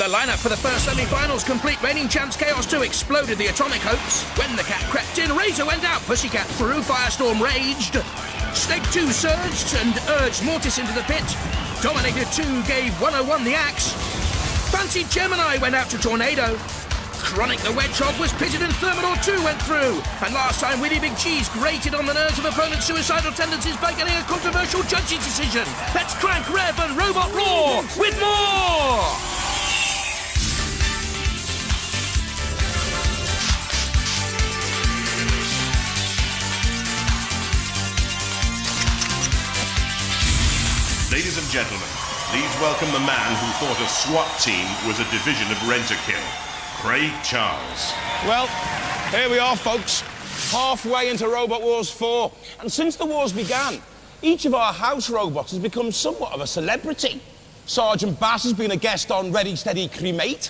The lineup for the first semi-finals complete. Reigning champs Chaos 2 exploded the atomic hopes. When the cat crept in, Razor went out. Pussycat through, Firestorm raged. Snake 2 surged and urged Mortis into the pit. Dominator 2 gave 101 the axe. Fancy Gemini went out to Tornado. Chronic the Wedgehog was pitted and Thermidor 2 went through. And last time, Willy Big Cheese grated on the nerves of opponents' suicidal tendencies by getting a controversial judge's decision. Let's crank Rev and Robot Raw with more! Ladies and gentlemen, please welcome the man who thought a SWAT team was a division of Rent-A-Kill, Craig Charles. Well, here we are, folks, halfway into Robot Wars 4. And since the wars began, each of our house robots has become somewhat of a celebrity. Sergeant Bass has been a guest on Ready, Steady, Cremate.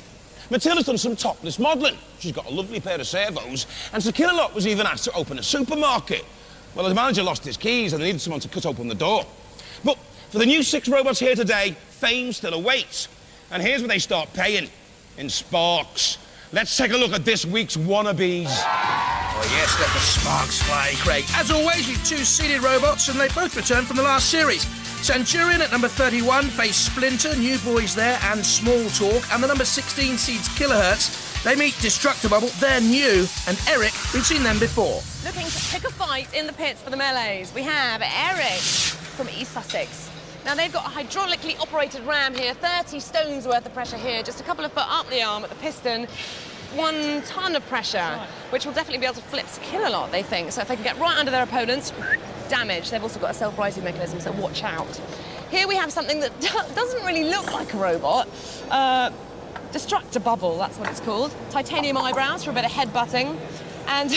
Matilda's done some topless modelling. She's got a lovely pair of servos. And Sir Killalot was even asked to open a supermarket. Well, the manager lost his keys and they needed someone to cut open the door. But for the new 6 robots here today, fame still awaits. And here's where they start paying. In sparks. Let's take a look at this week's wannabes. Oh yes, let the sparks fly, Craig. As always, we've 2 seeded robots, and they both returned from the last series. Centurion at number 31 faced Splinter, New Boys there, and Small Talk, and the number 16 seeds Kilohertz. They meet Destructible, they're new, and Eric, we've seen them before. Looking to pick a fight in the pits for the melees, we have Eric from East Sussex. Now, they've got a hydraulically operated ram here, 30 stones worth of pressure here, just a couple of foot up the arm at the piston, 1 ton of pressure, which will definitely be able to flip Killalot, they think. So if they can get right under their opponents, damage. They've also got a self-rising mechanism, so watch out. Here we have something that doesn't really look like a robot. Destructor Bubble, that's what it's called. Titanium eyebrows for a bit of headbutting. And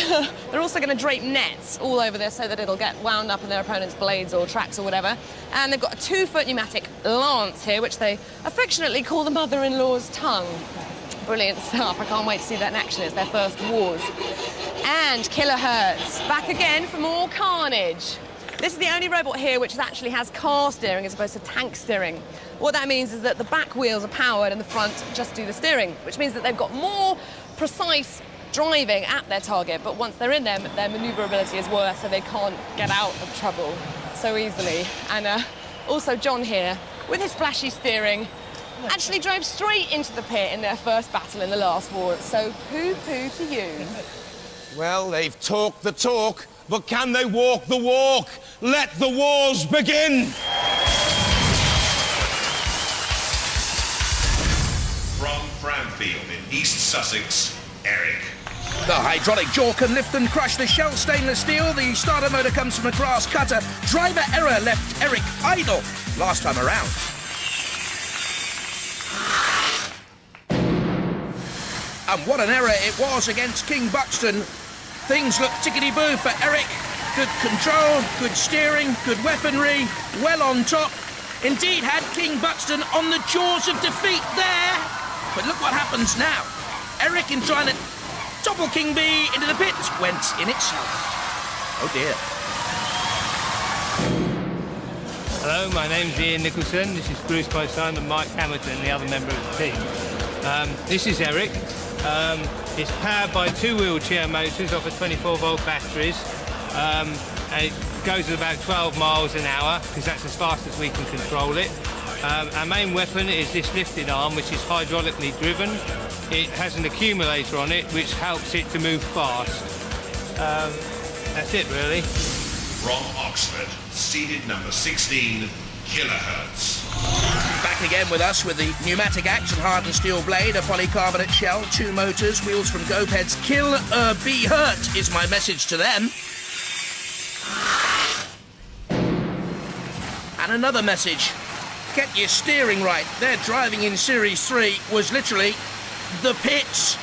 they're also going to drape nets all over this so that it'll get wound up in their opponent's blades or tracks or whatever. And they've got a 2-foot pneumatic lance here, which they affectionately call the mother-in-law's tongue. Brilliant stuff. I can't wait to see that in action. It's their first wars. And Kilohertz, back again for more carnage. This is the only robot here which actually has car steering as opposed to tank steering. What that means is that the back wheels are powered and the front just do the steering, which means that they've got more precise driving at their target, but once they're in them, their manoeuvrability is worse, so they can't get out of trouble so easily. And also John here, with his flashy steering, actually drove straight into the pit in their first battle in the last war, so poo-poo to you. Well, they've talked the talk, but can they walk the walk? Let the wars begin! From Framfield in East Sussex, Eric. The hydraulic jaw can lift and crush the shell stainless steel. The starter motor comes from a grass cutter. Driver error left Eric idle last time around. And what an error it was against King Buxton. Things look tickety-boo for Eric. Good control, good steering, good weaponry, well on top. Indeed had King Buxton on the jaws of defeat there. But look what happens now. Eric, in trying to topple King B into the pit, went in itself. Oh dear. Hello, my name's Ian Nicholson. This is Bruce, my son, and Mike Hamilton, the other member of the team. This is Eric. It's powered by 2 wheelchair motors off of 24-volt batteries. And it goes at about 12 miles an hour, because that's as fast as we can control it. Our main weapon is this lifting arm, which is hydraulically driven. It has an accumulator on it, which helps it to move fast. That's it, really. From Oxford, seeded number 16, Kilohertz. Back again with us with the pneumatic action hardened steel blade, a polycarbonate shell, 2 motors, wheels from Gopeds. Kill be hurt is my message to them. And another message. Get your steering right. Their driving in Series 3 was literally the pits.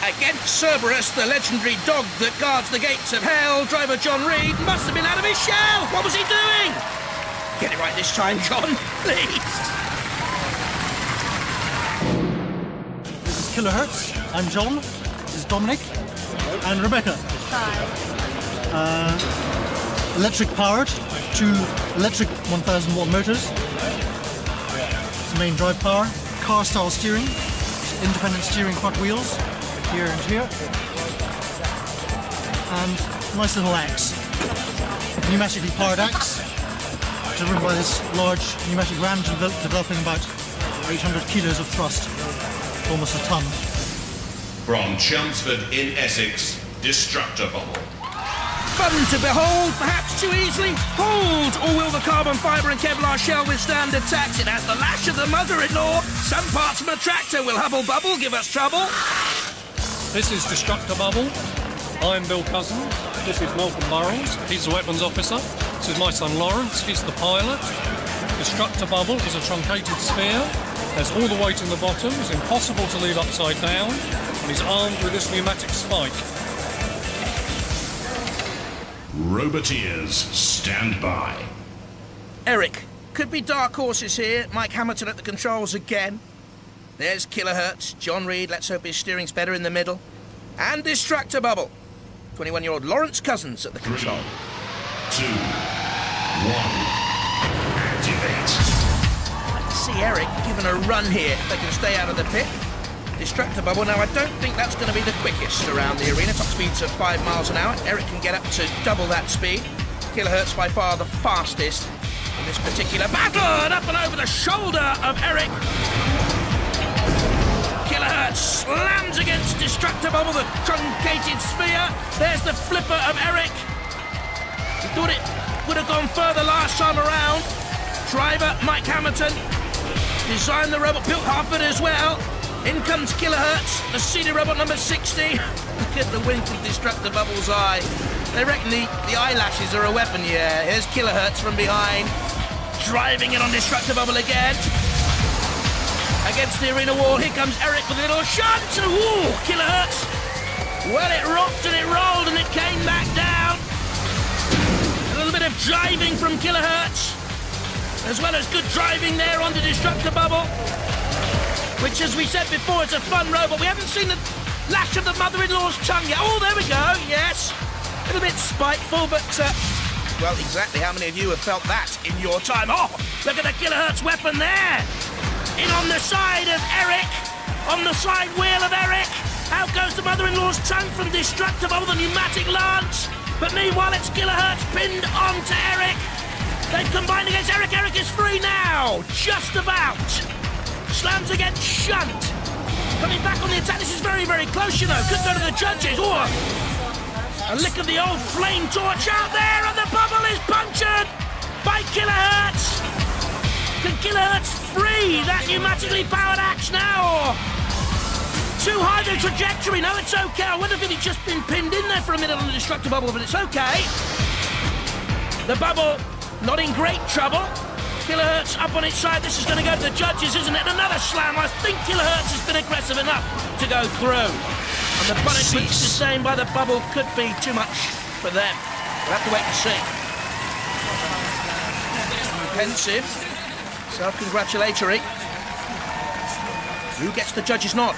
Against Cerberus, the legendary dog that guards the gates of hell, driver John Reed must have been out of his shell. What was he doing? Get it right this time, John, please. This is Kilohertz. I'm John. This is Dominic. And Rebecca. Hi. Electric powered, 2 electric 1000-watt motors. It's the main drive power. Car style steering. independent steering front wheels, here and here. And a nice little axe, pneumatically powered axe, driven by this large pneumatic ram developing about 800 kilos of thrust, almost a ton. From Chelmsford in Essex, Destructor Bubble. Fun to behold, perhaps too easily hold, or will the carbon fibre and Kevlar shell withstand attacks? It has the lash of the mother-in-law. Some parts from a tractor will hubble-bubble, give us trouble. This is Destructor Bubble. I'm Bill Cousins. This is Malcolm Burrows. He's the weapons officer. This is my son Lawrence. He's the pilot. Destructor Bubble is a truncated sphere. There's all the weight in the bottom. It's impossible to leave upside down. And he's armed with this pneumatic spike. Roboteers, stand by. Eric, could be dark horses here. Mike Hamilton at the controls again. There's Kilohertz. John Reed, let's hope his steering's better in the middle. And Destructor Bubble. 21-year-old Lawrence Cousins at the control. 2, 1, activate. I can see Eric giving a run here if they can stay out of the pit. Destructor Bubble, now I don't think that's going to be the quickest around the arena. Top speed's at 5 miles an hour. Eric can get up to double that speed. Kilohertz by far the fastest in this particular battle. And up and over the shoulder of Eric. Kilohertz slams against Destructor Bubble, the truncated sphere. There's the flipper of Eric. He thought it would have gone further last time around. Driver Mike Hamilton designed the robot, built half of it as well. In comes Kilohertz, the seated robot number 60. Look at the wink of Destructor Bubble's eye. They reckon the eyelashes are a weapon, yeah. Here's Kilohertz from behind, driving it on Destructor Bubble again. Against the arena wall, here comes Eric with a little shunt. Ooh, Kilohertz. Well, it rocked and it rolled and it came back down. A little bit of driving from Kilohertz, as well as good driving there on the Destructor Bubble, which, as we said before, is a fun robot. We haven't seen the lash of the mother-in-law's tongue yet. Oh, there we go, yes. A little bit spiteful, but, well, exactly how many of you have felt that in your time? Oh, look at the Kilohertz weapon there. In on the side of Eric, on the side wheel of Eric. Out goes the mother-in-law's tongue from Destructor Bubble, the pneumatic lance. But meanwhile, it's Kilohertz pinned onto Eric. They've combined against Eric. Eric is free now, just about. Slams against Shunt. Coming back on the attack. This is very, very close, you know. Could go to the judges. Oh, a lick of the old flame torch out there, and the bubble is punctured by Kilohertz. Can Kilohertz free that pneumatically powered axe now? Or too high the trajectory? No, it's okay. I wonder if he'd just been pinned in there for a minute on the Destructor Bubble, but it's okay. The bubble not in great trouble. Kilohertz up on its side. This is going to go to the judges, isn't it? Another slam. I think Kilohertz has been aggressive enough to go through. And the punishment sustained by the bubble could be too much for them. We'll have to wait and see. Pensive. Self-congratulatory. Who gets the judge's nod?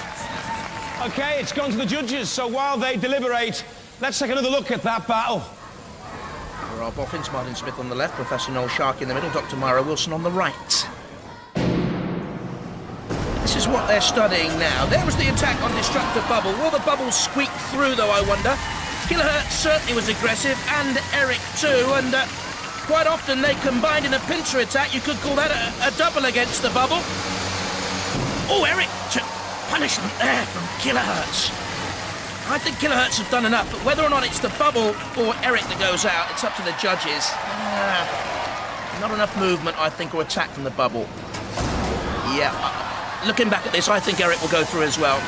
OK, it's gone to the judges, so while they deliberate, let's take another look at that battle. There are boffins, Martin Smith on the left, Professor Noel Sharkey in the middle, Dr. Myra Wilson on the right. This is what they're studying now. There was the attack on Destructor Bubble. Will the bubble squeak through, though, I wonder? Kilohertz certainly was aggressive, and Eric too, and quite often they combined in a pincer attack. You could call that a double against the bubble. Oh, Eric took punishment there from Kilohertz. I think Kilohertz have done enough, but whether or not it's the bubble or Eric that goes out, it's up to the judges. Not enough movement, I think, or attack from the bubble. Yeah, looking back at this, I think Eric will go through as well.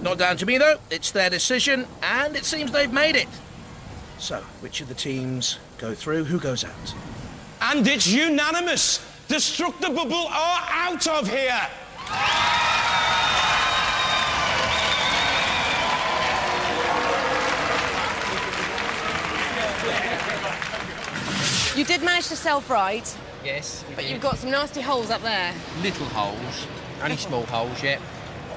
Not down to me, though. It's their decision, and it seems they've made it. So, which of the teams go through? Who goes out? And it's unanimous. Destructor Bubble are out of here. You did manage to self-right, Yes. but you've got some nasty holes up there. Little holes, only small holes, yeah.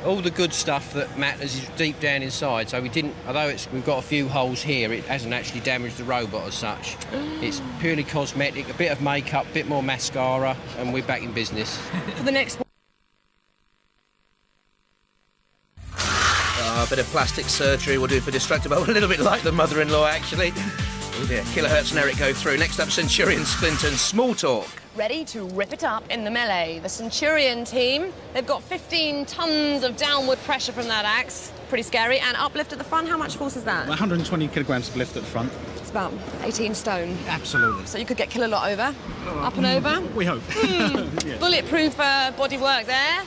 All the good stuff that matters is deep down inside, so we didn't, although we've got a few holes here, it hasn't actually damaged the robot as such. It's purely cosmetic, a bit of makeup, a bit more mascara, and we're back in business. For the next one. a bit of plastic surgery will do for Destructible. A little bit like the mother-in-law, actually. Oh dear, Kilohertz and Eric go through. Next up, Centurion, Splinter and Small Talk. Ready to rip it up in the melee. The Centurion team, they've got 15 tons of downward pressure from that axe. Pretty scary. And uplift at the front, how much force is that? 120 kilograms of lift at the front. It's about 18 stone. Absolutely. So you could get Kilolot over, up and over. We hope. Yeah. Bulletproof bodywork there.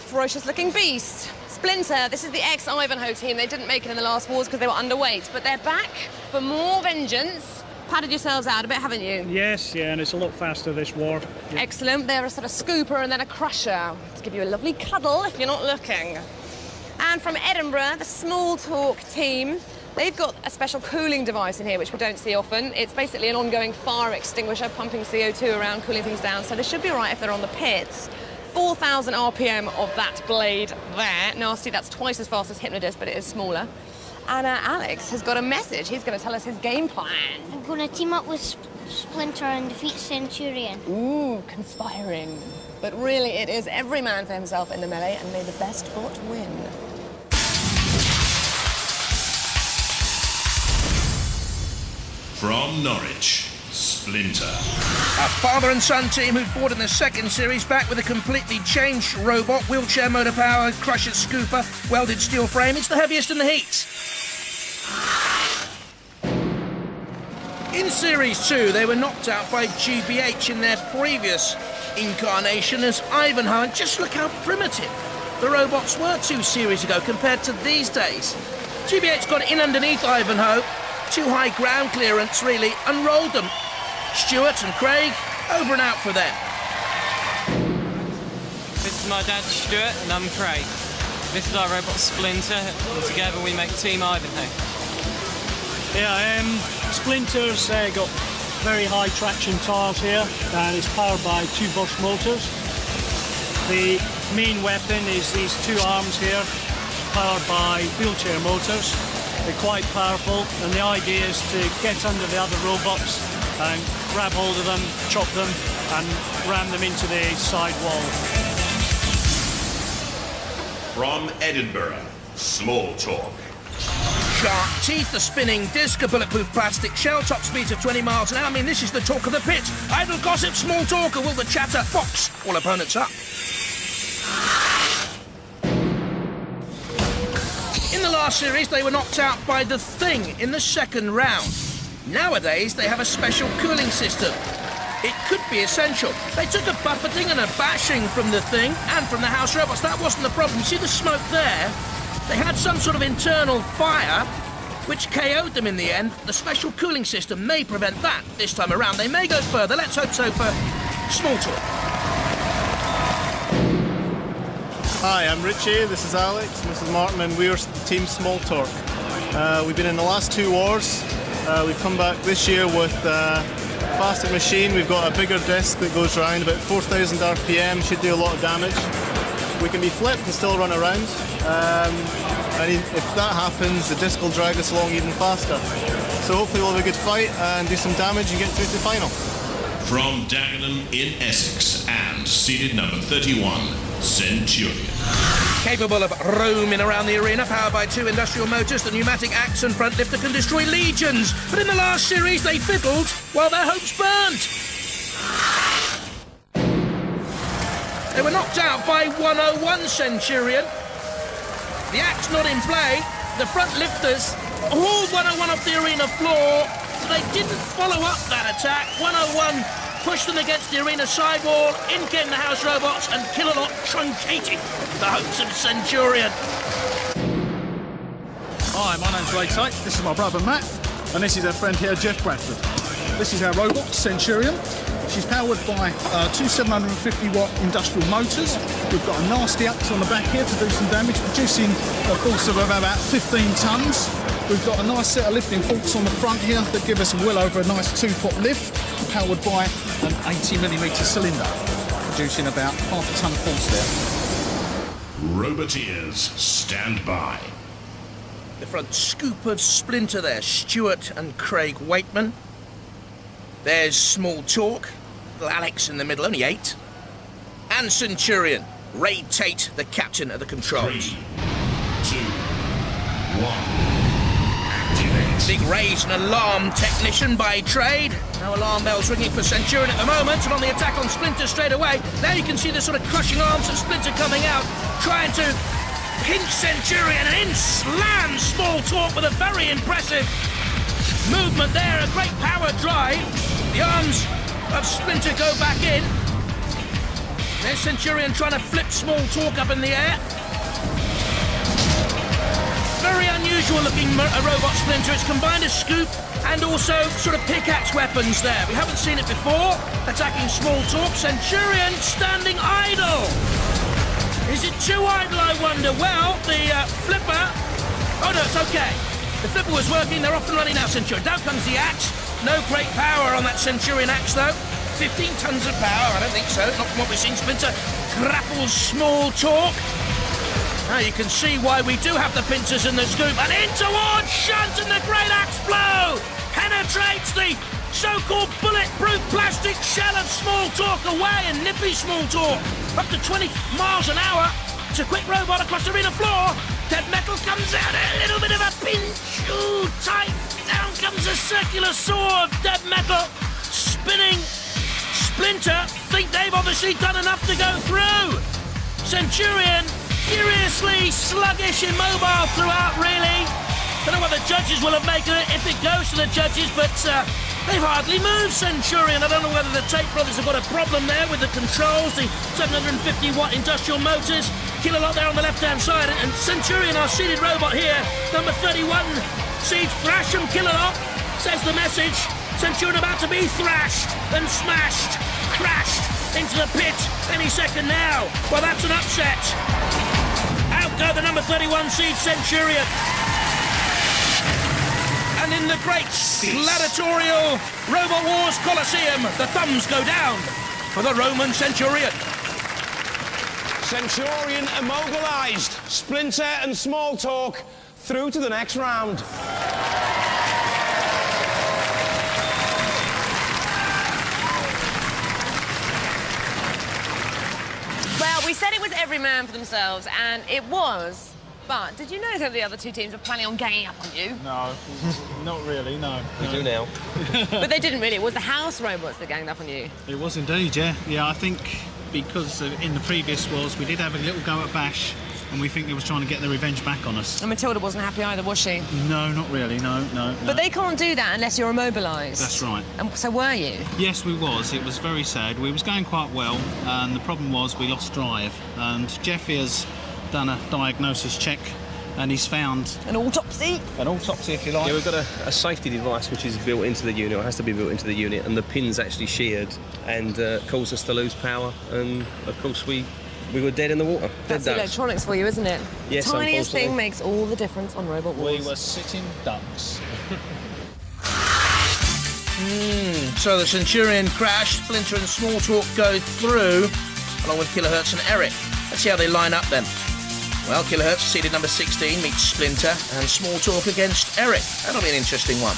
Ferocious looking beast. Splinter, this is the ex-Ivanhoe team. They didn't make it in the last wars because they were underweight, but they're back for more vengeance. Padded yourselves out a bit, haven't you? Yes, yeah, and it's a lot faster this war. Yeah. Excellent. They're a sort of scooper and then a crusher to give you a lovely cuddle if you're not looking. And from Edinburgh, the Small Talk team, they've got a special cooling device in here, which we don't see often. It's basically an ongoing fire extinguisher, pumping CO2 around, cooling things down, so they should be all right if they're on the pits. 4,000 RPM of that blade there. Nasty, that's twice as fast as Hypnodisc, but it is smaller. And Alex has got a message. He's going to tell us his game plan. I'm going to team up with Splinter and defeat Centurion. Ooh, conspiring. But really, it is every man for himself in the melee, and may the best bot win. From Norwich, Splinter. A father and son team who fought in the second series, back with a completely changed robot, wheelchair motor power, crusher scooper, welded steel frame. It's the heaviest in the heat. In Series 2, they were knocked out by GBH in their previous incarnation as Ivanhoe, and just look how primitive the robots were 2 series ago compared to these days. GBH got in underneath Ivanhoe, too high ground clearance really, and rolled them. Stuart and Craig, over and out for them. This is my dad Stuart and I'm Craig. This is our robot Splinter, and together we make Team Ivanhoe. Yeah, Splinter's got very high traction tires here, and it's powered by 2 Bosch motors. The main weapon is these 2 arms here, powered by wheelchair motors. They're quite powerful, and the idea is to get under the other robots and grab hold of them, chop them, and ram them into the side wall. From Edinburgh, Small Talk. Sharp teeth, a spinning disc, a bulletproof plastic shell, top speeds of 20 miles an hour. I mean, this is the talk of the pit. Idle gossip, small talk, or will the chatter box all opponents up? In the last series, they were knocked out by The Thing in the second round. Nowadays, they have a special cooling system. It could be essential. They took a buffeting and a bashing from The Thing and from the House Robots. That wasn't the problem. You see the smoke there? They had some sort of internal fire, which KO'd them in the end. The special cooling system may prevent that this time around. They may go further. Let's hope so for Small Talk. Hi, I'm Richie, this is Alex, and this is Martin, and we're Team Small Talk. We've been in the last 2 wars. We've come back this year with a faster machine. We've got a bigger disc that goes around, about 4,000 RPM, should do a lot of damage. We can be flipped and still run around. And if that happens, the disc will drag us along even faster. So hopefully we'll have a good fight and do some damage and get through to the final. From Dagenham in Essex and seeded number 31, Centurion. Capable of roaming around the arena, powered by 2 industrial motors, the pneumatic axe and front lifter can destroy legions. But in the last series, they fiddled while their hopes burned. They were knocked out by 101 Centurion. The axe not in play. The front lifters hauled 101 off the arena floor, so they didn't follow up that attack. 101 pushed them against the arena sidewall. In came the House Robots, and Kilolot truncated the hopes of Centurion. Hi, my name's Ray Tate. This is my brother Matt, and this is our friend here, Jeff Bradford. This is our robot, Centurion. She's powered by 2 750-watt industrial motors. We've got a nasty axe on the back here to do some damage, producing a force of about 15 tons. We've got a nice set of lifting forks on the front here that give us well over a nice 2-foot lift, powered by an 80mm cylinder, producing about half a ton force there. Roboteers, stand by. The front scoopered Splinter there, Stuart and Craig Waitman. There's Small Talk, little Alex in the middle, only 8. And Centurion, Ray Tate, the captain of the controls. 3, 2, Big raise and alarm technician by trade. No alarm bells ringing for Centurion at the moment, and on the attack on Splinter straight away. Now you can see the sort of crushing arms of Splinter coming out, trying to pinch Centurion, and in slams Small Talk with a very impressive movement there, a great power drive. The arms of Splinter go back in. There's Centurion trying to flip Small Talk up in the air. Very unusual looking robot Splinter. It's combined a scoop and also sort of pickaxe weapons there. We haven't seen it before. Attacking Small Talk. Centurion standing idle. Is it too idle, I wonder? Well, the flipper... Oh no, it's okay. The flipper was working. They're off and running now, Centurion. Down comes the axe. No great power on that Centurion axe, though. 15 tons of power. I don't think so. Not from what we've seen. Splinter grapples Small Talk. Now you can see why we do have the pincers and the scoop. And in towards Shunt, and the great axe blow penetrates the so-called bulletproof plastic shell of Small Talk away, and nippy Small Talk up to 20 miles an hour. It's a quick robot across the arena floor. Dead Metal comes out, a little bit of a pinch. Ooh, tight. Down comes a circular saw of Dead Metal. Spinning Splinter. Think they've obviously done enough to go through. Centurion curiously sluggish, immobile throughout, really. Don't know what the judges will have made of it if it goes to the judges, but they've hardly moved, Centurion. I don't know whether the Tate brothers have got a problem there with the controls, the 750-watt industrial motors. Kill a lot there on the left-hand side, and Centurion, our seated robot here, number 31, sees thrash and kill a lot, says the message. Centurion about to be thrashed and smashed, crashed into the pit any second now. Well, that's an upset. Out go the number 31 seed Centurion. And in the great gladiatorial Robot Wars Colosseum, the thumbs go down for the Roman Centurion. Centurion immobilised. Splinter and Small Talk through to the next round. Well, we said it was every man for themselves, and it was. But did you know that the other two teams were planning on ganging up on you? No, not really, no. We do now. But they didn't really. It was the house robots that ganged up on you. It was indeed, yeah. Yeah, I think because in the previous wars we did have a little go at Bash, and we think they was trying to get their revenge back on us. And Matilda wasn't happy either, was she? No, not really, no. But they can't do that unless you're immobilised. That's right. And so were you? Yes, we was. It was very sad. We was going quite well, and the problem was we lost drive. And Jeffy has done a diagnosis check, and he's found... An autopsy? An autopsy, if you like. Yeah, we've got a safety device which is built into the unit, or has to be built into the unit, and the pin's actually sheared and caused us to lose power, and of course we were dead in the water. That's electronics for you, isn't it? Yes, the tiniest unfortunately. thing makes all the difference on Robot Wars. We were sitting ducks. So the Centurion crashed, Splinter and Small Talk go through, along with Kilohertz and Eric. Let's see how they line up then. Well, Kilohertz, seeded number 16, meets Splinter, and Small Talk against Eric. That'll be an interesting one.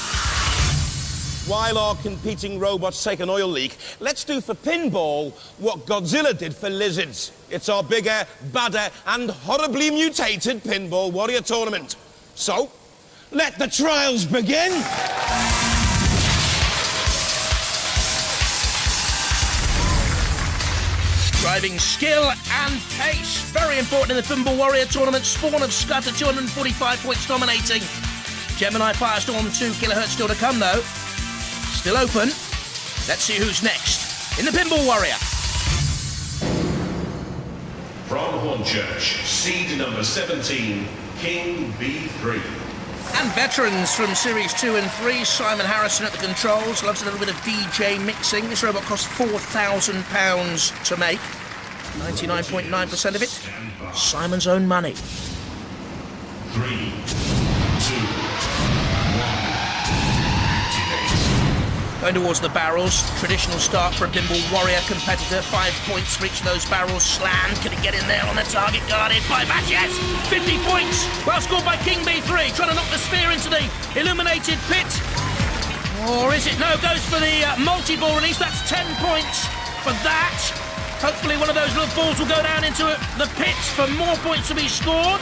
While our competing robots take an oil leak, let's do for pinball what Godzilla did for lizards. It's our bigger, badder, and horribly mutated Pinball Warrior Tournament. So, let the trials begin! Driving skill and pace. Very important in the Pinball Warrior Tournament. Spawn of Scudder, 245 points dominating. Gemini Firestorm 2 Kilohertz still to come, though. Still open. Let's see who's next in the Pinball Warrior. From Hornchurch, seed number 17, King B3. And veterans from Series 2 and 3, Simon Harrison at the controls, loves a little bit of DJ mixing. This robot costs £4,000 to make. 99.9% of it, Simon's own money. 3, 2, 1, Going towards the barrels, traditional start for a Pinball Warrior competitor. 5 points for each of those barrels. Slam, can he get in there on the target? Guarded by Bash, yes! 50 points! Well scored by King B3, trying to knock the spear into the illuminated pit. Or is it? No, goes for the multi-ball release. That's 10 points for that. Hopefully one of those little balls will go down into the pit for more points to be scored.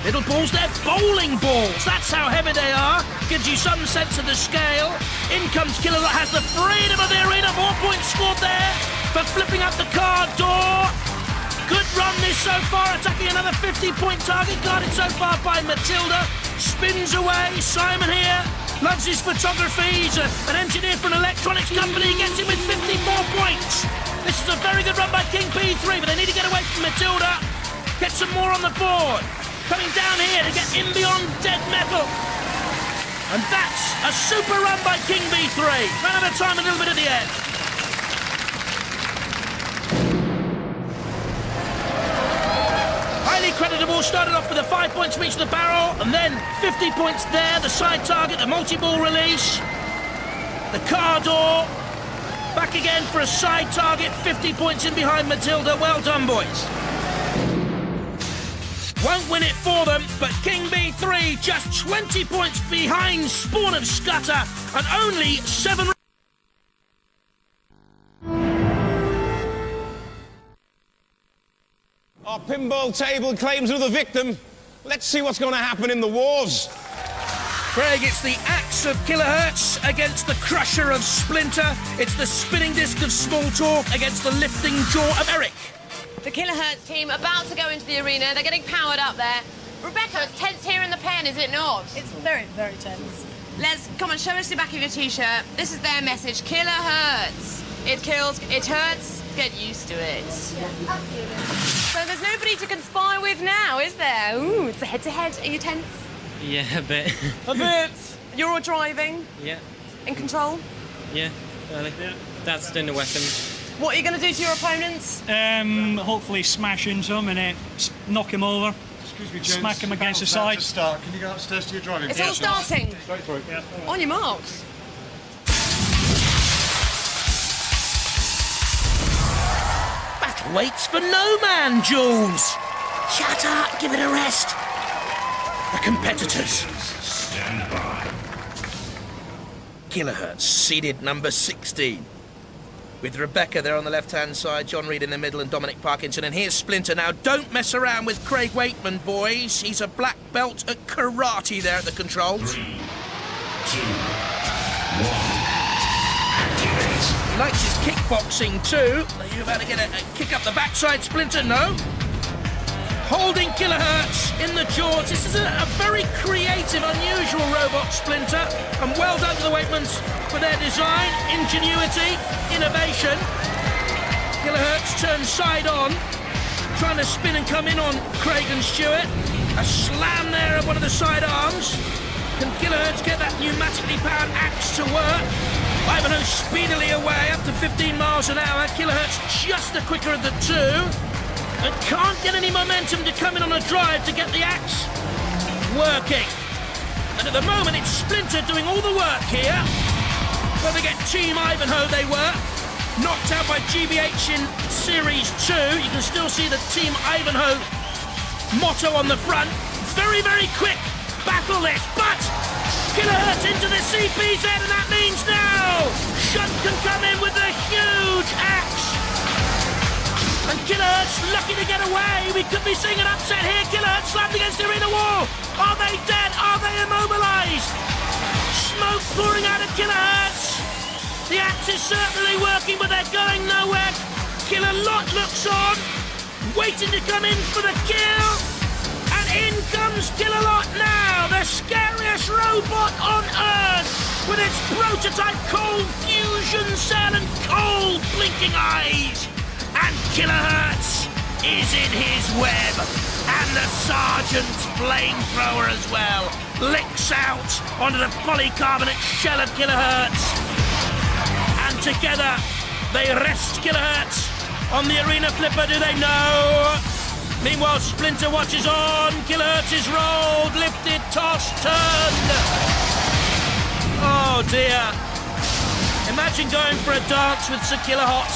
Little balls, they're bowling balls. That's how heavy they are. Gives you some sense of the scale. In comes Killer that has the freedom of the arena. More points scored there for flipping up the car door. Good run this so far, attacking another 50-point target. Guarded so far by Matilda. Spins away. Simon here loves his photography. He's an engineer for an electronics company. He gets him with 54 points. This is a very good run by King P3, but they need to get away from Matilda. Get some more on the board. Coming down here to get in beyond dead metal. And that's a super run by King B3. Ran out of time a little bit at the end. Highly creditable, started off with a 5 points from each of the barrel, and then 50 points there, the side target, the multi-ball release, the car door, back again for a side target, 50 points in behind Matilda. Well done, boys. Won't win it for them, but King B3 just 20 points behind Spawn of Scudder and only 7... Our pinball table claims another victim. Let's see what's going to happen in the wars. Craig, it's the axe of Kilohertz against the crusher of Splinter. It's the spinning disc of Small Talk against the lifting jaw of Eric. The Kilohertz team about to go into the arena. They're getting powered up there. Rebecca, it's tense here in the pen, is it not? It's very, very tense. Les, come on, show us the back of your T-shirt. This is their message. Kilohertz. It kills, it hurts, get used to it. Yeah, absolutely. So there's nobody to conspire with now, is there? Ooh, it's a head-to-head. Are you tense? Yeah, a bit. A bit. You're all driving? Yeah. In control? Yeah, early. Yeah. Dad's doing the weapons. What are you going to do to your opponents? Hopefully smash into them and knock him over. Excuse me, James. Smack him against the side. Start. Can you go upstairs to your driving? It's all starting. Straight through. Yeah. On your marks. Battle waits for no man, Jules. Shut up, give it a rest. The competitors. Stand by. Kilohertz, seeded number 16. With Rebecca there on the left-hand side, John Reed in the middle and Dominic Parkinson. And here's Splinter. Now, don't mess around with Craig Waitman, boys. He's a black belt at karate there at the controls. 3, 2, 1. Activate. He likes his kickboxing too. Are you about to get a kick up the backside, Splinter? No. Holding Kilohertz in the jaws. This is a very creative, unusual robot, Splinter. And well done to the Waitmans for their design, ingenuity, innovation. Kilohertz turns side on, trying to spin and come in on Craig and Stewart. A slam there of one of the side arms. Can Kilohertz get that pneumatically powered axe to work? Ivanhoe speedily away, up to 15 miles an hour. Kilohertz just the quicker of the two. And can't get any momentum to come in on a drive to get the axe working. And at the moment, it's Splinter doing all the work here. Well, they get Team Ivanhoe, they were. Knocked out by GBH in Series 2. You can still see the Team Ivanhoe motto on the front. Very, very quick battle this, but Kilohertz into the CPZ, and that means now Shunt can come in with a huge axe. And Kilohertz lucky to get away. We could be seeing an upset here. Kilohertz slammed against the arena wall. Are they dead? Are they immobilized? Smoke pouring out of Kilohertz. The axe is certainly working, but they're going nowhere. Killer Lot looks on, waiting to come in for the kill. And in comes Killer Lot now, the scariest robot on Earth, with its prototype cold fusion cell and cold blinking eyes. And Kilohertz is in his web, and the Sergeant's flamethrower as well licks out onto the polycarbonate shell of Kilohertz. And together they rest Kilohertz on the arena flipper, do they? No. Meanwhile, Splinter watches on. Kilohertz is rolled, lifted, tossed, turned. Oh dear. Imagine going for a dance with Sir Kilohot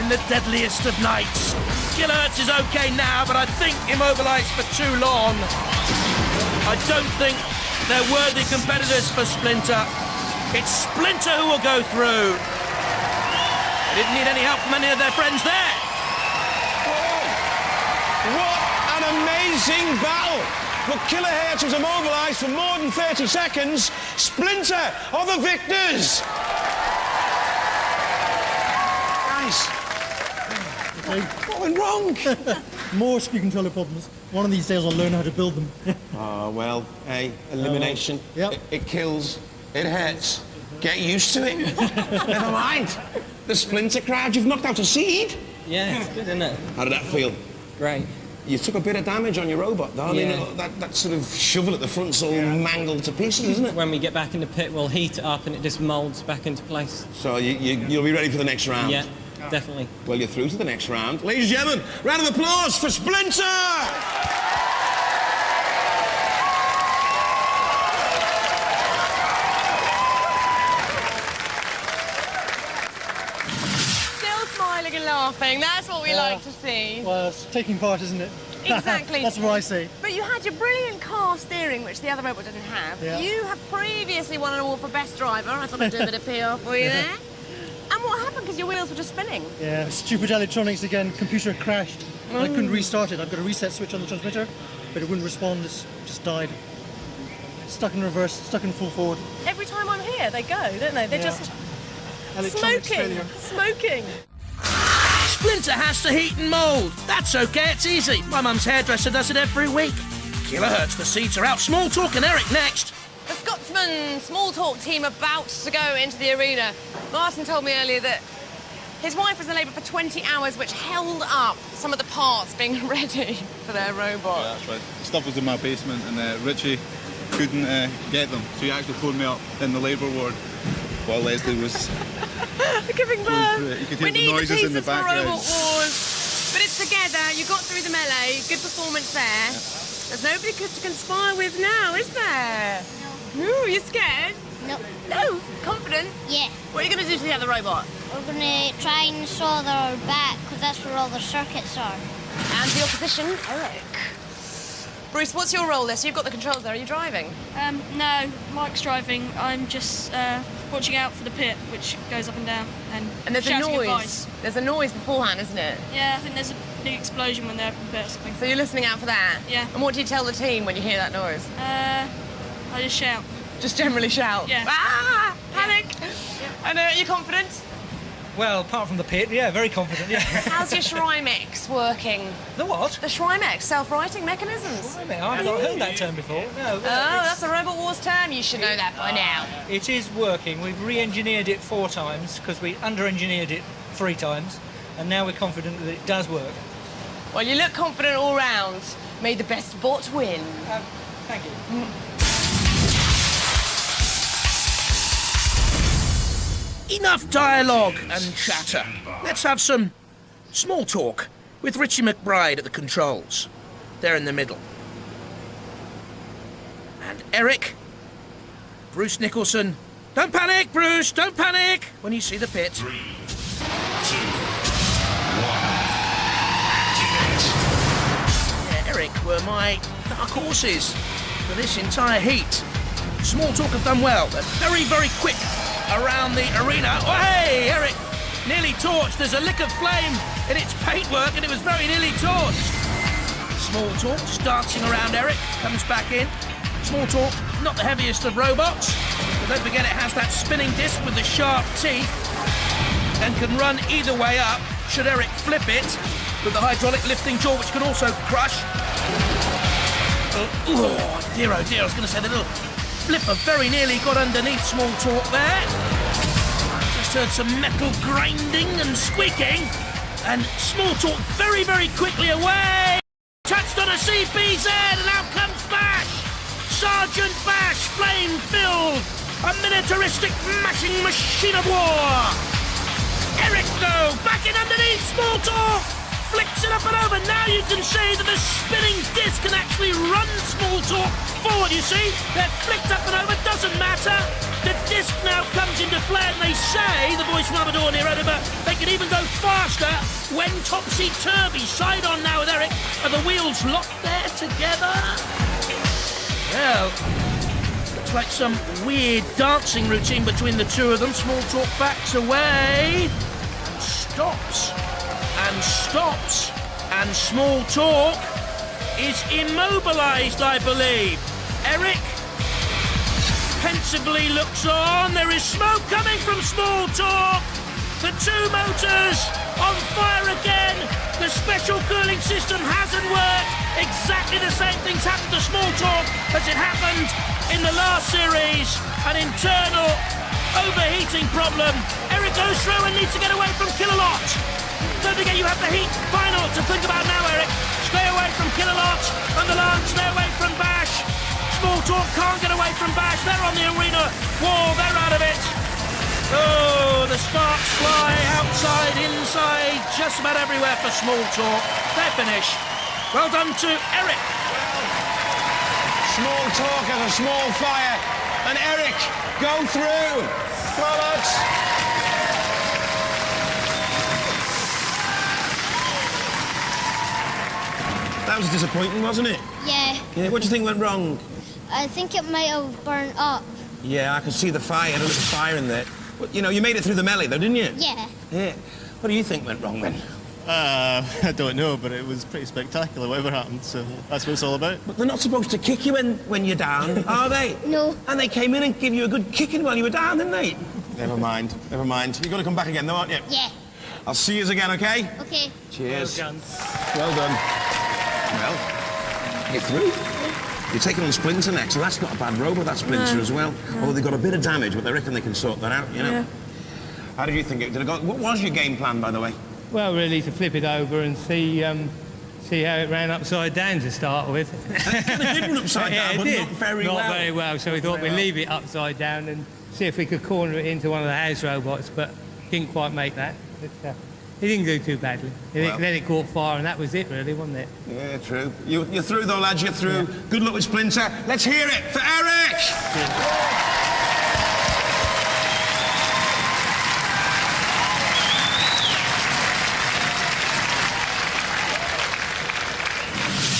in the deadliest of nights. Kilohertz is okay now, but I think immobilized for too long. I don't think they're worthy competitors for Splinter. It's Splinter who will go through. They didn't need any help from any of their friends there. What an an amazing battle. But Kilohertz was immobilised for more than 30 seconds. Splinter are the victors. Guys, what went wrong? More speed controller problems. One of these days I'll learn how to build them. Oh, well, hey, elimination. Yep. It kills. It hurts. Get used to it. Never mind. The Splinter crowd, you've knocked out a seed. Yeah, it's good, isn't it? How did that feel? Great. You took a bit of damage on your robot, though. Yeah. I mean, that sort of shovel at the front's all mangled to pieces, isn't it? When we get back in the pit, we'll heat it up and it just moulds back into place. So you'll be ready for the next round? Yeah, definitely. Well, you're through to the next round. Ladies and gentlemen, round of applause for Splinter! Smiling and laughing, that's what we like to see. Well, it's taking part, isn't it? Exactly. That's what I say. But you had your brilliant car steering, which the other robot didn't have. Yeah. You have previously won an award for best driver. I thought I'd do a bit of PR for you there. And what happened? Because your wheels were just spinning. Yeah, stupid electronics again. Computer crashed. I couldn't restart it. I've got a reset switch on the transmitter, but it wouldn't respond. It just died. Stuck in reverse, stuck in full forward. Every time I'm here, they go, don't they? They're just Electronics smoking. failure. Smoking. Splinter has to heat and mould. That's okay, it's easy. My mum's hairdresser does it every week. Kilohertz, the seats are out. Small Talk and Eric next. The Scotsman Small Talk team about to go into the arena. Martin told me earlier that his wife was in labour for 20 hours, which held up some of the parts being ready for their robot. Yeah, that's right. The stuff was in my basement and Richie couldn't get them, so he actually phoned me up in the labour ward while Leslie was giving birth. You could hear We the need noises the in the pieces for background. Robot Wars. But it's together. You got through the melee. Good performance there. There's nobody to conspire with now, is there? No. You scared? No. No. Confident? Yeah. What are you going to do to the other robot? We're going to try and solder our back, because that's where all the circuits are. And the opposition, Eric. Bruce, what's your role there? So you've got the controls there. Are you driving? No, Mike's driving. I'm just watching out for the pit, which goes up and down, and there's a shouting noise. advice. There's a noise beforehand, isn't it? Yeah, I think there's a big explosion when they're up in the pit or something. So you're listening out for that? Yeah. And what do you tell the team when you hear that noise? I just shout. Just generally shout? Yeah. Ah! Panic! Yeah. And are you confident? Well, apart from the pit, yeah, very confident, yeah. How's your Shrymex working? The what? The Shrymex, self-righting mechanisms. Shrymex? I've not heard that term before. No. That's a Robot Wars term. You should know that by now. It is working. We've re-engineered it 4 times because we under-engineered it 3 times, and now we're confident that it does work. Well, you look confident all round. May the best bot win. Thank you. Enough dialogue and chatter. Let's have some small talk with Richie McBride at the controls. They're in the middle. And Eric, Bruce Nicholson. Don't panic, Bruce, don't panic when you see the pit. 3, 2, 1, Yeah, Eric were my dark horses for this entire heat. Small Talk have done well. They're very, very quick around the arena. Oh, hey, Eric, nearly torched. There's a lick of flame in its paintwork, and it was very nearly torched. Small Talk just dancing around Eric, comes back in. Small Talk, not the heaviest of robots, but don't forget it has that spinning disc with the sharp teeth and can run either way up, should Eric flip it, with the hydraulic lifting jaw, which can also crush. Oh, dear, I was going to say the little flipper very nearly got underneath Small Talk there. Just heard some metal grinding and squeaking, and Small Talk very, very quickly away. Touched on a CPZ, and out comes Bash. Sergeant Bash, flame-filled, a militaristic mashing machine of war. Eric, though, back in underneath Small Talk, flicks it up and over. Now you can see that the spinning disc can actually run Small Talk forward, you see. They're flicked up and over, doesn't matter. The disc now comes into play, and they say, the boys from Amador near Edinburgh, they can even go faster when topsy-turvy. Side on now with Eric. Are the wheels locked there together? Well, looks like some weird dancing routine between the two of them. Small Talk backs away and stops and stops, and Small Talk is immobilised, I believe. Eric pensively looks on. There is smoke coming from Small Talk. The two motors on fire again. The special cooling system hasn't worked. Exactly the same thing's happened to Small Talk as it happened in the last series. An internal overheating problem. Eric goes through and needs to get away from Kilolot. Don't forget you have the heat final to think about now, Eric. Stay away from Kilolot. Underland, stay away from Bash. Small Talk can't get away from Bash. They're on the arena wall. They're out of it. Oh, the sparks fly outside, inside, just about everywhere for Small Talk. They're finished. Well done to Eric. Small Talk has a small fire. And Eric, go through. Come on, lads. That was disappointing, wasn't it? Yeah. Yeah, what do you think went wrong? I think it might have burnt up. Yeah, I could see the fire, a little fire in there. But, you know, you made it through the melee, though, didn't you? Yeah. Yeah. What do you think went wrong, then? I don't know, but it was pretty spectacular, whatever happened, so that's what it's all about. But they're not supposed to kick you when you're down, are they? No. And they came in and gave you a good kicking while you were down, didn't they? Never mind, never mind. You're going to come back again, though, aren't you? Yeah. I'll see you again, OK? OK. Cheers. Well done. Well done. Well, you're through. You're taking on Splinter next, and that's not a bad robot, that Splinter as well. Although they got a bit of damage, but they reckon they can sort that out, you know. Yeah. How did you think it did? What was your game plan, by the way? Well, really, to flip it over and see how it ran upside down to start with. It kind of did run upside down, but not very well. Not very well, so we thought we'd leave it upside down and see if we could corner it into one of the house robots, but didn't quite make that. But, he didn't do too badly. Then it caught fire, and that was it, really, wasn't it? Yeah, true. You're through, though, lads, you're through. Yeah. Good luck with Splinter. Let's hear it for Eric!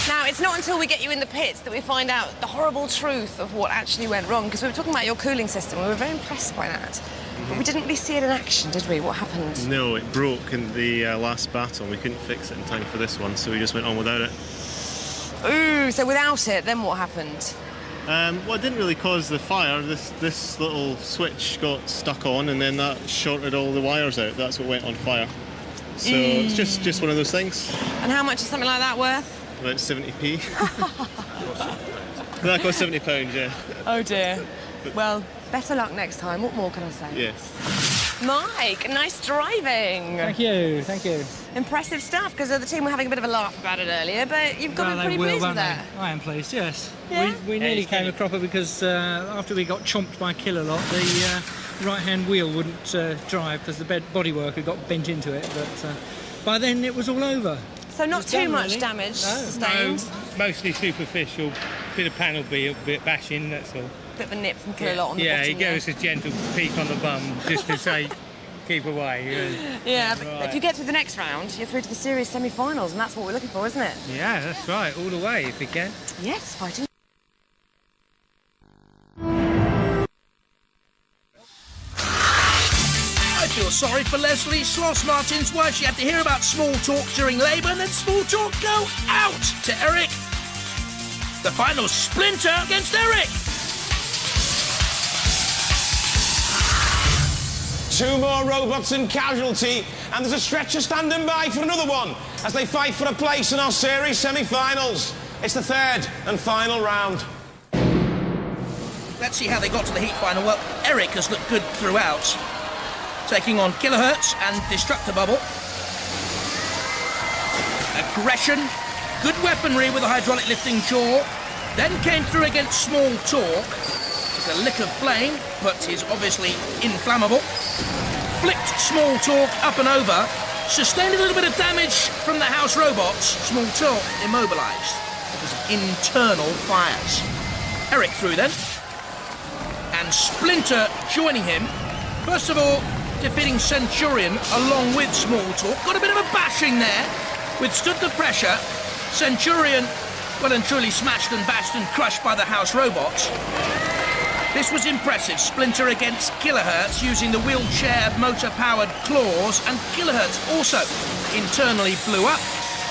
Now, it's not until we get you in the pits that we find out the horrible truth of what actually went wrong, because we were talking about your cooling system. We were very impressed by that. But we didn't really see it in action, did we? What happened? No, it broke in the last battle. We couldn't fix it in time for this one, so we just went on without it. Ooh, so without it, then what happened? Well, it didn't really cause the fire. This little switch got stuck on, and then that shorted all the wires out. That's what went on fire. So it's just one of those things. And how much is something like that worth? About 70p. That cost £70, yeah. Oh dear. Well, better luck next time. What more can I say? Yes. Mike, nice driving. Thank you, thank you. Impressive stuff, because the team were having a bit of a laugh about it earlier, but you've got to be pretty pleased with that. I am pleased, yes. Yeah? We nearly came a cropper because after we got chomped by Kilolot, the right-hand wheel wouldn't drive because the bodywork had got bent into it, but by then it was all over. So not too much damage sustained? No, mostly superficial, bit of panel bit bashing, that's all. Bit of a nip from Kilolot on the bottom. Yeah, he gave us a gentle peek on the bum just to say, keep away. Yeah, but if you get through the next round, you're through to the series semi-finals, and that's what we're looking for, isn't it? Yeah, that's right, all the way if we can. Yes, fighting. I feel sorry for Leslie Sloss Martin's wife. She had to hear about Small Talk during labour and then Small Talk go out to Eric. The final Splinter against Eric. 2 more robots in casualty, and there's a stretcher standing by for another one as they fight for a place in our series semi-finals. It's the 3rd and final round. Let's see how they got to the heat final. Well, Eric has looked good throughout, taking on Kilohertz and Destructor Bubble. Aggression, good weaponry with a hydraulic lifting jaw. Then came through against Small Talk. A lick of flame, but is obviously inflammable. Flicked Small Talk up and over. Sustained a little bit of damage from the house robots. Small Talk immobilised because of internal fires. Eric through then. And Splinter joining him. First of all, defeating Centurion along with Small Talk. Got a bit of a bashing there. Withstood the pressure. Centurion, well and truly smashed and bashed and crushed by the house robots. This was impressive. Splinter against Kilohertz using the wheelchair motor-powered claws, and Kilohertz also internally blew up.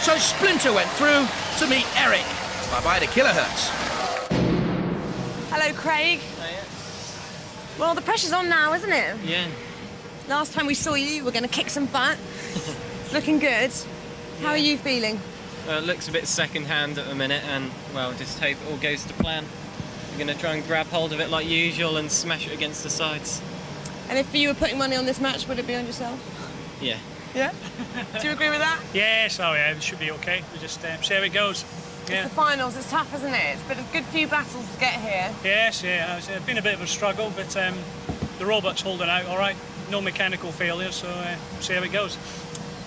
So Splinter went through to meet Eric. Bye-bye to Kilohertz. Hello, Craig. Well, the pressure's on now, isn't it? Yeah. Last time we saw you, you were going to kick some butt. It's looking good. How are you feeling? It looks a bit second-hand at the minute, and, well, just hope it all goes to plan. We're going to try and grab hold of it like usual and smash it against the sides. And if you were putting money on this match, would it be on yourself? Yeah. Yeah? Do you agree with that? Yes, oh yeah, it should be okay. We just see how it goes. It's the finals, it's tough, isn't it? It's been a good few battles to get here. Yes, yeah, it's been a bit of a struggle, but the robot's holding out all right. No mechanical failure, so see how it goes.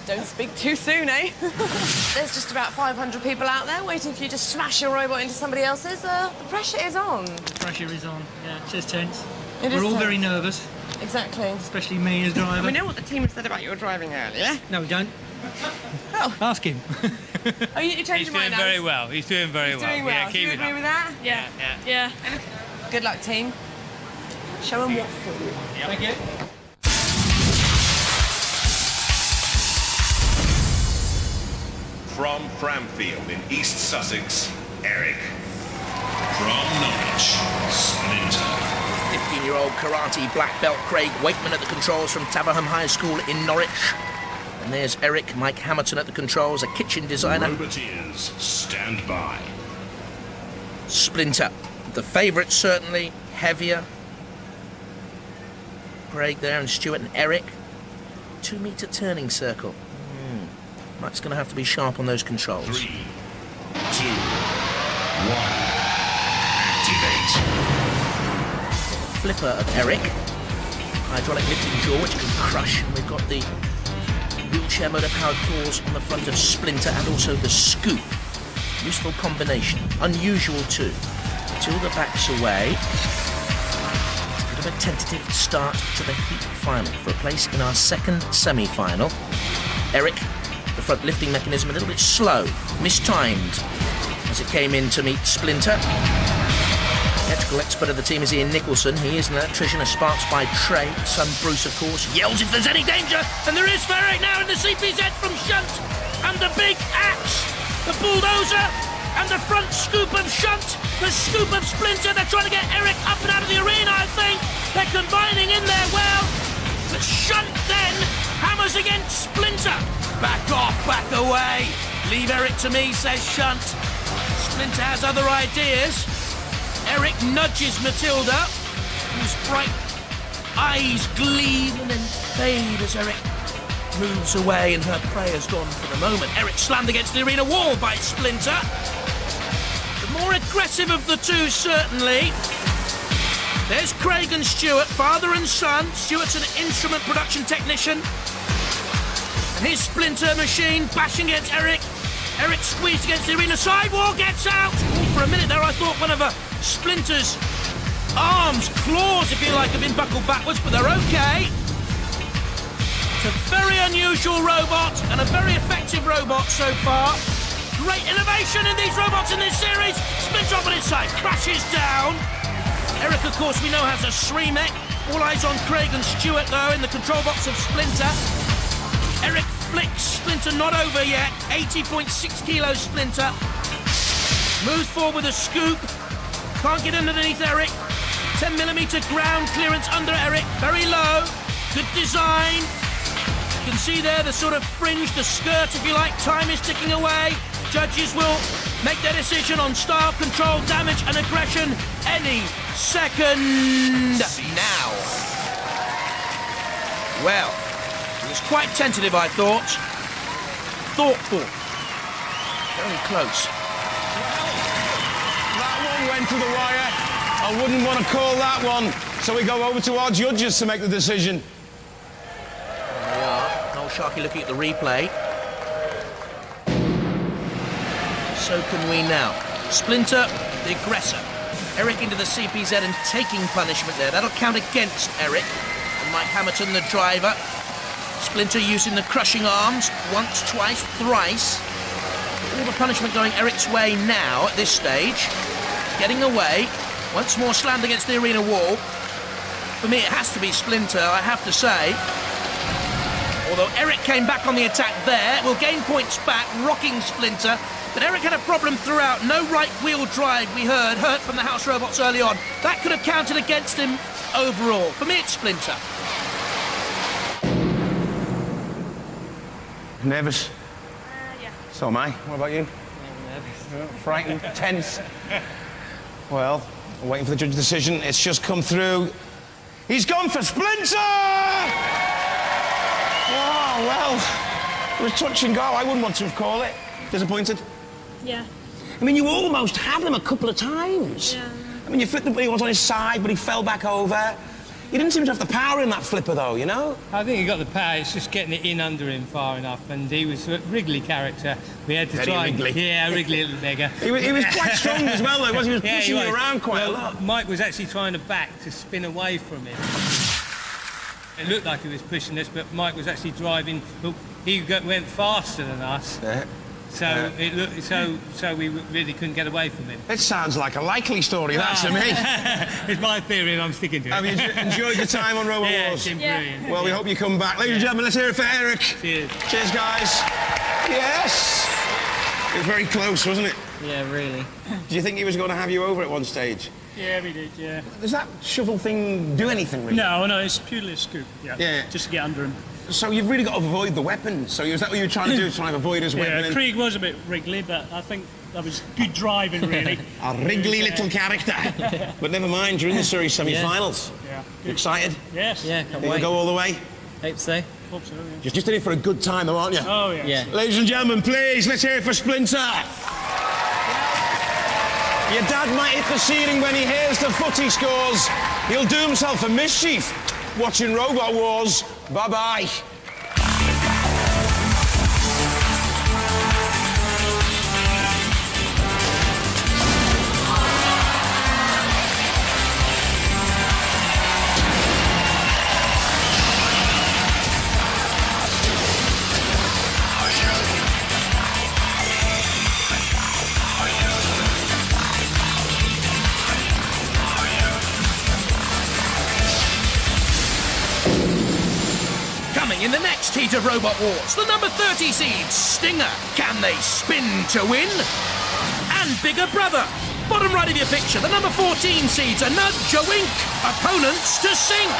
Don't speak too soon, eh? There's just about 500 people out there waiting for you to smash your robot into somebody else's. The pressure is on. The pressure is on, yeah. It's just tense. We're all very nervous. Exactly. Especially me as driver. We know what the team had said about your driving earlier. No, we don't. Oh. Ask him. Oh, you changed He's your mind doing now? very well. He's doing very well. Doing well. Yeah, Do you keep it agree up. with that? Yeah. Good luck, team. Show them what for. Thank you. From Framfield in East Sussex, Eric. From Norwich, Splinter. 15-year-old karate black belt Craig Wakeman at the controls from Taverham High School in Norwich. And there's Eric Mike Hamilton at the controls, a kitchen designer. Roboteers, stand by. Splinter, the favourite certainly, heavier. Craig there and Stuart and Eric. 2-metre turning circle. Mike's going to have to be sharp on those controls. 3, 2, 1. Activate. Flipper of Eric. Hydraulic lifting jaw, which can crush. And we've got the wheelchair motor-powered claws on the front of Splinter and also the scoop. Useful combination. Unusual too. Till the back's away. It's a bit of a tentative start to the heat final for a place in our second semi-final. Eric, the front lifting mechanism a little bit slow, mistimed as it came in to meet Splinter. Electrical expert of the team is Ian Nicholson. He is an electrician, a Sparks by trade. Son Bruce, of course, yells if there's any danger, and there is for Eric now in the CPZ from Shunt, and the big axe, the bulldozer, and the front scoop of Shunt, the scoop of Splinter. They're trying to get Eric up and out of the arena, I think. They're combining in there well. The Shunt then hammers against Splinter. Back off, back away. Leave Eric to me, says Shunt. Splinter has other ideas. Eric nudges Matilda, whose bright eyes gleam and then fade as Eric moves away and her prey has gone for the moment. Eric slammed against the arena wall by Splinter. The more aggressive of the two, certainly. There's Craig and Stuart, father and son. Stuart's an instrument production technician. And his Splinter machine bashing against Eric. Eric squeezed against the arena sidewall, gets out. Ooh, for a minute there I thought one of Splinter's arms, claws if you like, have been buckled backwards, but they're okay. It's a very unusual robot and a very effective robot so far. Great innovation in these robots in this series. Splinter up on his side, crashes down. Eric, of course, we know has a Sreemec. All eyes on Craig and Stuart, though, in the control box of Splinter. Eric flicks Splinter, not over yet. 80.6 kilos Splinter. Moves forward with a scoop. Can't get underneath Eric. 10mm ground clearance under Eric. Very low. Good design. You can see there the sort of fringe, the skirt, if you like. Time is ticking away. Judges will make their decision on style, control, damage and aggression any second now. Well, it was quite tentative, I thought. Thoughtful. Very close. That one went to the wire. I wouldn't want to call that one. So we go over to our judges to make the decision. There we are. Noel Sharkey looking at the replay. So can we now. Splinter, the aggressor. Eric into the CPZ and taking punishment there. That'll count against Eric. And Mike Hamilton, the driver. Splinter using the crushing arms. Once, twice, thrice. All the punishment going Eric's way now at this stage. Getting away. Once more slammed against the arena wall. For me, it has to be Splinter, I have to say. Although Eric came back on the attack there, will gain points back, rocking Splinter. But Eric had a problem throughout. No right wheel drive, we heard, hurt from the house robots early on. That could have counted against him overall. For me, it's Splinter. Nervous? Yeah. So am I. What about you? Frightened? Tense? Well, I'm waiting for the judge's decision. It's just come through. He's gone for Splinter! Oh, well, it was touch and go. I wouldn't want to have called it. Disappointed? Yeah. I mean, you almost had him a couple of times. Yeah. I mean, you flipped him, he was on his side, but he fell back over. You didn't seem to have the power in that flipper, though, you know? I think he got the power, it's just getting it in under him far enough, and he was a wriggly character. We had to Very try wriggly. and... Yeah, wriggly little beggar. He was quite strong as well, though, wasn't he? He was pushing he you around quite a Well, lot. Mike was actually trying to back to spin away from him. It looked like he was pushing us, but Mike was actually driving... Well, he went faster than us. Yeah. So it looked, so we really couldn't get away from him. It sounds like a likely story, that to me. It's my theory and I'm sticking to it. Have you enjoyed your time on Robot Yeah, Wars? it's been brilliant. Well, we hope you come back. Ladies and gentlemen, let's hear it for Eric. Cheers. Cheers, guys. Yes. It was very close, wasn't it? Yeah, really. Do you think he was going to have you over at one stage? Yeah, we did, yeah. Does that shovel thing do anything, really? No, it's purely a scoop, yeah. Just to get under him. So you've really got to avoid the weapon. So is that what you were trying to do, trying to avoid his weapon? Yeah, Craig was a bit wriggly, but I think that was good driving, really. A wriggly little character. But never mind, you're in the series semi-finals. Yeah. You excited? Yes. Yeah, can't Think you'll wait. go all the way? Hope so. Hope so, yeah. You're just in it for a good time, though, aren't you? Oh, yeah. Yeah. Ladies and gentlemen, please, let's hear it for Splinter. Your dad might hit the ceiling when he hears the footy scores. He'll do himself a mischief watching Robot Wars. Bye-bye. Coming in the next heat of Robot Wars, the number 30 seed, Stinger. Can they spin to win? And Bigger Brother. Bottom right of your picture, the number 14 seeds, a nudge, a wink. Opponents to sink.